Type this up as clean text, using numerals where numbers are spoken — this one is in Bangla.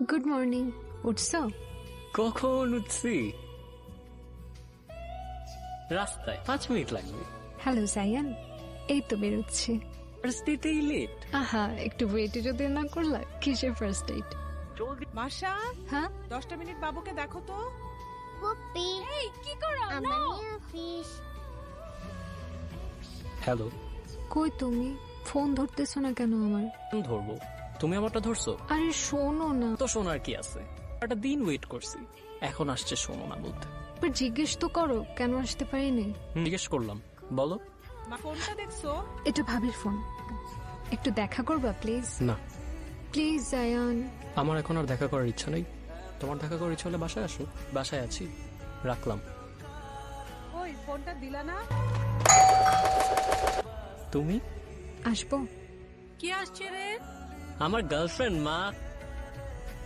Good morning. উঠছো? কখন উঠছি? রাস্তায় 5 মিনিট লাগবে। হ্যালো জায়ান, এই তো বেরোচ্ছি। ফার্স্ট ডেতেই লেট। আহা, একটু ওয়েটে যদি না করলা, কিসের ফার্স্ট ডেট? জলদি। মাসা, হ্যাঁ 10টা মিনিট বাবুকে দেখো তো। পুপি এই কি করো? আমার ফিশ হ্যালো। কই তুমি? ফোন ধরতেছো না কেন আমার? ধরবো, তুমি আমারটা ধরছো? আরে শোনো না। তো শোনার কি আছে, একটা দিন ওয়েট করছি, এখন আসছে শোনো না বলতে। এবার জিজ্ঞেস তো করো কেন আসতে পারিনি। জিজ্ঞেস করলাম, বলো। মা ফোনটা দেখছো? এটা ভাবির ফোন, একটু দেখা করবা প্লিজ? না, প্লিজ জায়ান। আমার এখন আর দেখা করার ইচ্ছা নেই। তোমার দেখা করার ইচ্ছা হলে বাসায় আসো। বাসায় আছি, রাখলাম। ওই ফোনটা দিলা না? তুমি? আসবো। কি আসছে রে? আমার গার্লফ্রেন্ড মা।